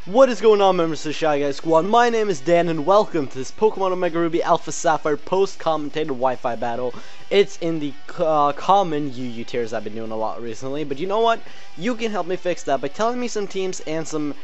What is going on, members of the Shy Guy Squad? My name is Dan, and welcome to this Pokemon Omega Ruby Alpha Sapphire post-commentated Wi-Fi battle. It's in the common UU tiers I've been doing a lot recently, but you know what? You can help me fix that by telling me some teams and some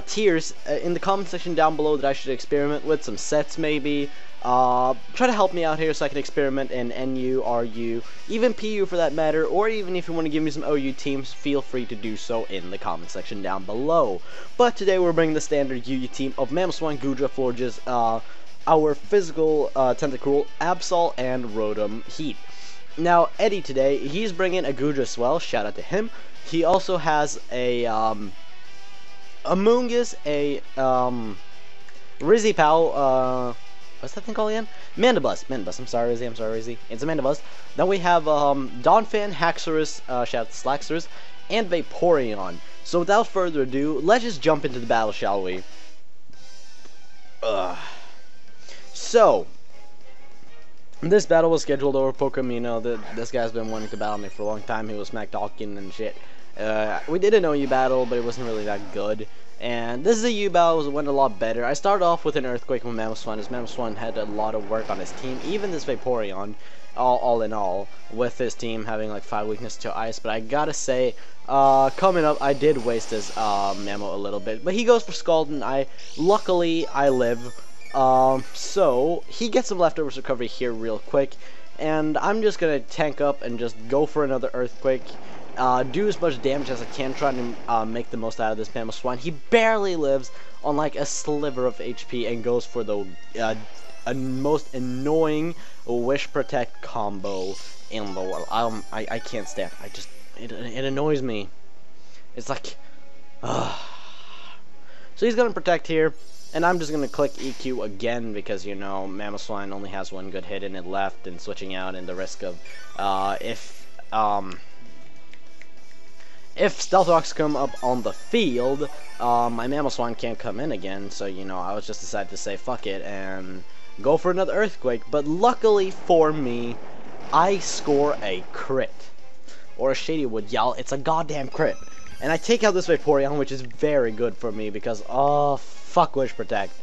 tiers in the comment section down below that I should experiment with, some sets maybe. Try to help me out here so I can experiment in NU, RU, even PU for that matter, or even if you want to give me some OU teams, feel free to do so in the comment section down below. But today we're bringing the standard UU team of Mamoswine, Goodra, Florges, our physical Tentacruel, Absol, and Rotom Heat. Now, Eddie today, he's bringing a Goodra as well, shout out to him. He also has a Amoonguss, a Rizzy what's that thing called again? Mandibuzz. I'm sorry, Rizzy. It's a Mandibuzz. Then we have Donphan, Haxorus, shout out to Slaxorus, and Vaporeon. So without further ado, let's just jump into the battle, shall we? So, this battle was scheduled over Postcom. You know, this guy's been wanting to battle me for a long time. He was smack talking and shit. We did an OU battle, but it wasn't really that good. And this is a U battle, it went a lot better. I started off with an Earthquake with Mamoswine, as Mamoswine had a lot of work on his team. Even this Vaporeon, all in all, with his team having like 5 weakness to Ice. But I gotta say, coming up, I did waste his Mamo a little bit. But he goes for Scald, and luckily, I live. So, he gets some leftovers recovery here real quick. And I'm just gonna tank up and just go for another Earthquake. Do as much damage as I can, trying to make the most out of this Mamoswine. He barely lives on like a sliver of HP and goes for the most annoying Wish Protect combo in the world. I can't stand it. It annoys me. It's like, so he's gonna Protect here, and I'm just gonna click EQ again because, you know, Mamoswine only has one good hit in it left, and switching out and the risk of if Stealth Rocks come up on the field, my Mamoswine can't come in again, so, you know, I was just decided to say fuck it and go for another Earthquake. But luckily for me, I score a crit. Or a Shady Wood, y'all. It's a goddamn crit. And I take out this Vaporeon, which is very good for me because, oh, fuck Wish Protect.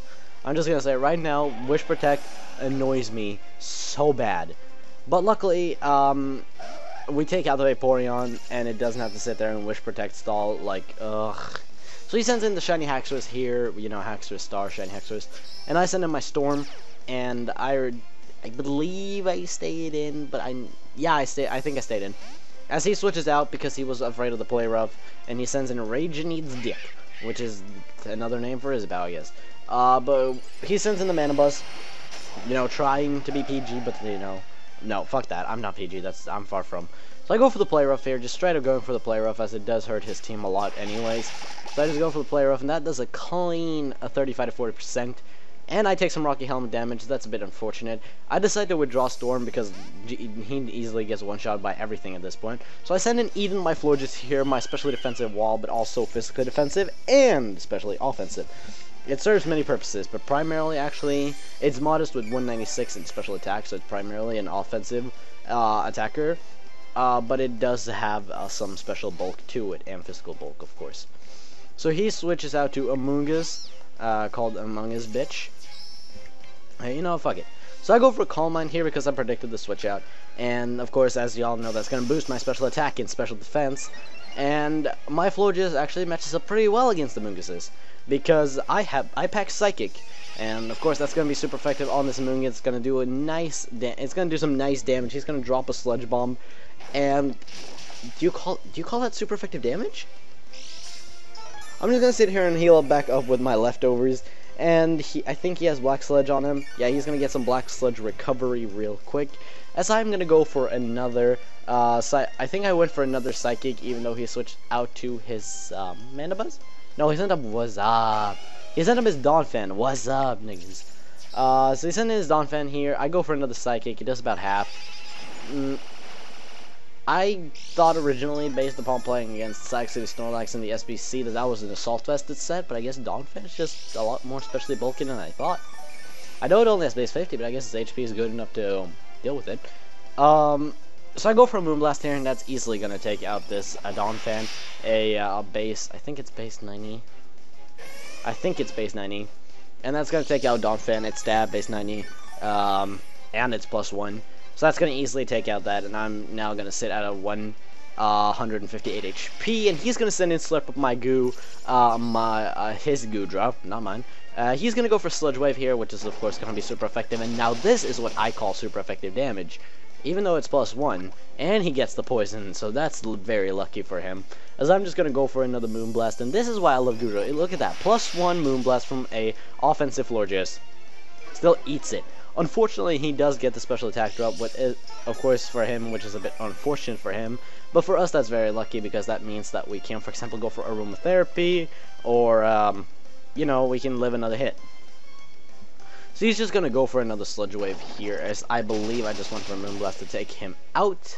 I'm just gonna say right now, Wish Protect annoys me so bad. But luckily, we take out the Vaporeon, and it doesn't have to sit there and Wish Protect stall, like, ugh. So he sends in the Shiny Haxorus here, you know, Haxorus Star, Shiny Haxorus, and I send in my Storm, and I believe I stayed in, but I think I stayed in. As he switches out because he was afraid of the Play Rough, and he sends in Rage Needs Dick, which is another name for Isabelle, I guess. But he sends in the Mandibuzz, you know, trying to be PG, but, you know, no, fuck that. I'm not PG. I'm far from. So I go for the Play Rough here, just straight up going for the Play Rough, as it does hurt his team a lot anyways. So I just go for the Play Rough, and that does a clean 35 to 40%. And I take some Rocky Helmet damage. That's a bit unfortunate. I decide to withdraw Storm because he easily gets one-shot by everything at this point. So I send in Eden, my Florges here, my specially defensive wall, but also physically defensive and especially offensive. It serves many purposes, but primarily, actually, it's modest with 196 in special attack, so it's primarily an offensive attacker, but it does have some special bulk to it, and physical bulk, of course. So he switches out to Amoonguss, called Among Us Bitch. Hey, you know, fuck it. So I go for Calm Mind here because I predicted the switch out, and of course, as y'all know, that's going to boost my special attack and special defense, and my Florges actually matches up pretty well against the Amoongusses, because I pack Psychic, and of course that's gonna be super effective on this Amoonguss. It's gonna do it's gonna do some nice damage. He's gonna drop a Sludge Bomb, and do you call that super effective damage? I'm just gonna sit here and heal back up with my leftovers, and I think he has Black Sludge on him. Yeah, he's gonna get some Black Sludge recovery real quick, as I'm gonna go for another. I think I went for another Psychic, even though he switched out to his Mandibuzz. No, he sent up what's up. He sent up his Donphan. What's up, niggas? So he sent in his Donphan here. I go for another Psychic. He does about half. I thought originally, based upon playing against Sac City Snorlax in the SBC, that was an Assault Vested set, but I guess Donphan is just a lot more specially bulky than I thought. I know it only has base 50, but I guess his HP is good enough to deal with it. So I go for a Moonblast here, and that's easily going to take out this Donphan, a base, I think it's base 90. I think it's base 90. And that's going to take out Donphan, its stab, base 90, and its +1. So that's going to easily take out that, and I'm now going to sit at a 158 HP, and he's going to send in Slurp of my goo, his goo drop, not mine. He's going to go for Sludge Wave here, which is of course going to be super effective, and now this is what I call super effective damage. Even though it's +1, and he gets the poison, so that's very lucky for him. As I'm just going to go for another Moonblast, and this is why I love Gudra. Look at that, +1 Moonblast from a offensive Florges. Still eats it. Unfortunately, he does get the special attack drop, what is, of course, for him, which is a bit unfortunate for him. But for us, that's very lucky, because that means that we can, for example, go for aromatherapy, or, you know, we can live another hit. So he's just going to go for another Sludge Wave here, as I believe I just went for a Moonblast to take him out.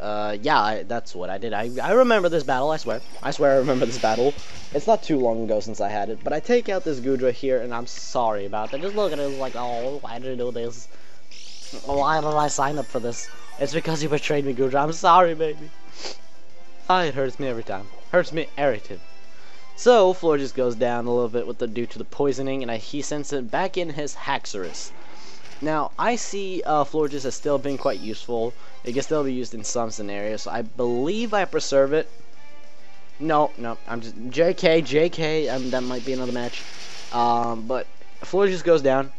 Yeah, that's what I did. I remember this battle, I swear. I swear I remember this battle. It's not too long ago since I had it, but I take out this Gudra here, and I'm sorry about that. Just look at it, like, oh, why did I do this? Why did I sign up for this? It's because you betrayed me, Gudra. I'm sorry, baby. Ah, it hurts me every time. Hurts me every time. So, Floor just goes down a little bit due to the poisoning, and he sends it back in his Haxorus. Now, I see Florges as still being quite useful. It can still be used in some scenarios, so I believe I preserve it. No, I'm just... JK, that might be another match. But Florges goes down,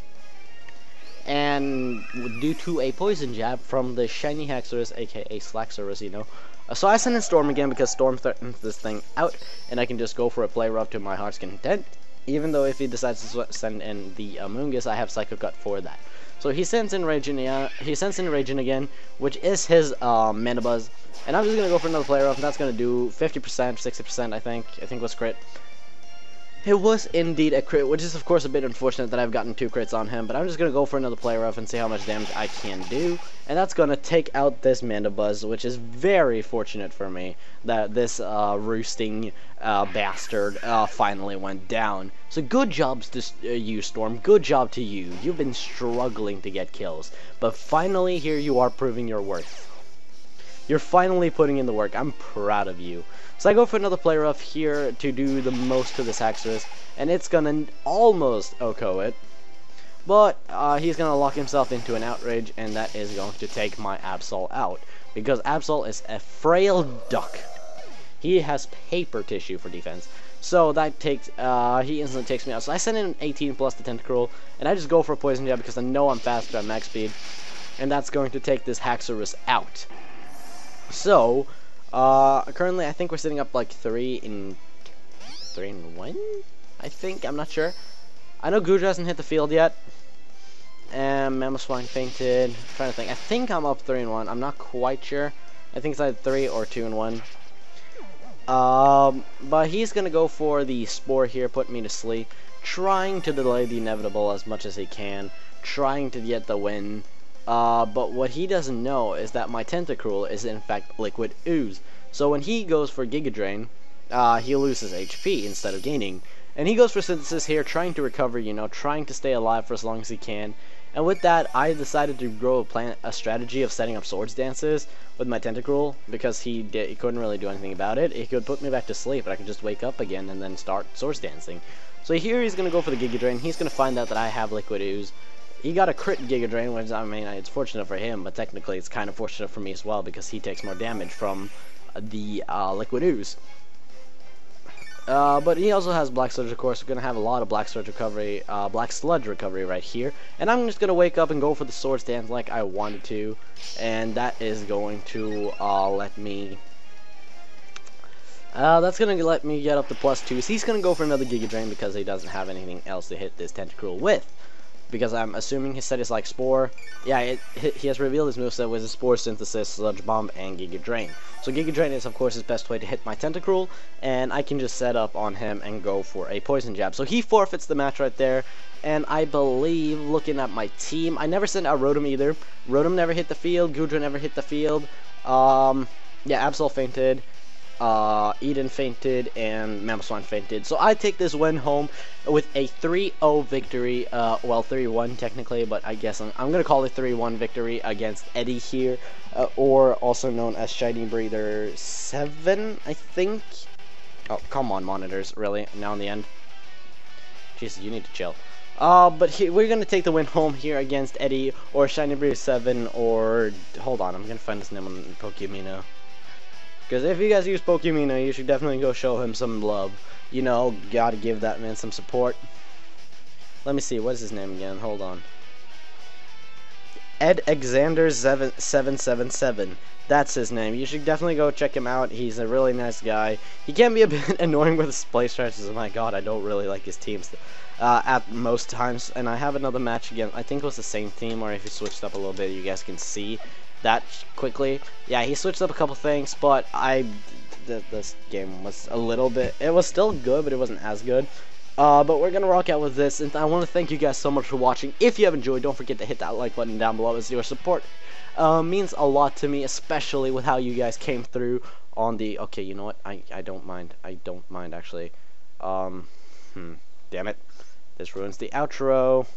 and due to a poison jab from the shiny Haxorus, aka Slaxorus, you know. So I send in Storm again because Storm threatens this thing out, and I can just go for a play rough to my heart's content. Even though if he decides to send in the Amoonguss, I have Psycho Cut for that. So he sends in Raging again, which is his Mana Buzz, and I'm just gonna go for another play rough, and that's gonna do 50%, 60%, I think was crit. It was indeed a crit, which is of course a bit unfortunate that I've gotten 2 crits on him, but I'm just going to go for another play rough and see how much damage I can do. And that's going to take out this Mana Buzz, which is very fortunate for me that this roosting bastard finally went down. So good jobs to you, Storm. Good job to you. You've been struggling to get kills, but finally here you are proving your worth. You're finally putting in the work. I'm proud of you. So I go for another play rough here to do the most to this Haxorus, and it's gonna almost OHKO it. But he's gonna lock himself into an Outrage, and that is going to take my Absol out. Because Absol is a frail duck. He has paper tissue for defense. So that takes, he instantly takes me out. So I send in 18 plus the Tentacruel, and I just go for a Poison Jab because I know I'm faster at max speed. And that's going to take this Haxorus out. So, currently I think we're sitting up like 3 in 1, I think, I'm not sure. I know Gudra hasn't hit the field yet, and Mamoswine fainted. I'm trying to think, I think I'm up 3 in 1, I'm not quite sure. I think it's either 3 or 2 in 1. But he's gonna go for the Spore here, put me to sleep, trying to delay the inevitable as much as he can, trying to get the win. But what he doesn't know is that my Tentacruel is in fact Liquid Ooze. So when he goes for Giga Drain, he loses HP instead of gaining. And he goes for Synthesis here, trying to recover, you know, trying to stay alive for as long as he can. And with that, I decided to grow a strategy of setting up Swords Dances with my Tentacruel, because he couldn't really do anything about it. He could put me back to sleep, but I could just wake up again and then start Swords Dancing. So here he's going to go for the Giga Drain. He's going to find out that I have Liquid Ooze. He got a crit Giga Drain, which, I mean, it's fortunate for him, but technically it's kind of fortunate for me as well, because he takes more damage from the Liquid Ooze. But he also has Black Sludge, of course. We're going to have a lot of Black Sludge recovery, right here. And I'm just going to wake up and go for the Swords Dance like I wanted to. And that is going to let me... that's going to let me get up to +2. So he's going to go for another Giga Drain because he doesn't have anything else to hit this Tentacruel with. Because I'm assuming his set is like Spore. Yeah, he has revealed his moveset with his Spore, Synthesis, Sludge Bomb, and Giga Drain. So Giga Drain is, of course, his best way to hit my Tentacruel, and I can just set up on him and go for a Poison Jab. So he forfeits the match right there, and I believe, looking at my team, I never sent out Rotom either. Rotom never hit the field, Gudra never hit the field. Yeah, Absol fainted. Eden fainted, and Mamoswine fainted. So I take this win home with a 3-0 victory, well, 3-1 technically, but I guess I'm going to call it 3-1 victory against Eddie here, or also known as Shiny Breather 7, I think. Oh, come on, monitors, really, now in the end. Jesus, you need to chill. But we're gonna take the win home here against Eddie or Eddie7 or hold on, I'm gonna find his name on Pokemino. Because if you guys use Pokemino, you should definitely go show him some love. You know, gotta give that man some support. Let me see, what's his name again? Hold on. Eddie777. That's his name. You should definitely go check him out. He's a really nice guy. He can be a bit annoying with his play strategies. Oh my god, I don't really like his teams at most times. And I have another match again. I think it was the same team, or if he switched up a little bit, you guys can see that quickly. Yeah, he switched up a couple things, but this game was a little bit, it was still good, but it wasn't as good. But we're gonna rock out with this, and I want to thank you guys so much for watching. If you have enjoyed, don't forget to hit that like button down below, as your support means a lot to me, especially with how you guys came through on the, okay, you know what, I don't mind, actually. Damn it, this ruins the outro.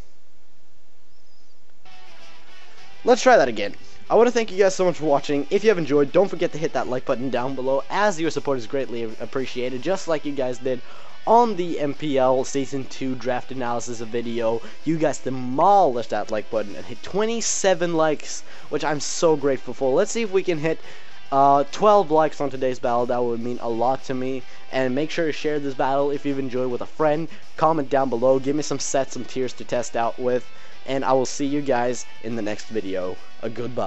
Let's try that again. I want to thank you guys so much for watching. If you have enjoyed, don't forget to hit that like button down below, as your support is greatly appreciated, just like you guys did on the MPL Season 2 Draft Analysis video. You guys demolished that like button and hit 27 likes, which I'm so grateful for. Let's see if we can hit 12 likes on today's battle. That would mean a lot to me. And make sure to share this battle if you've enjoyed with a friend. Comment down below. Give me some sets, some tiers to test out with. And I will see you guys in the next video. Goodbye.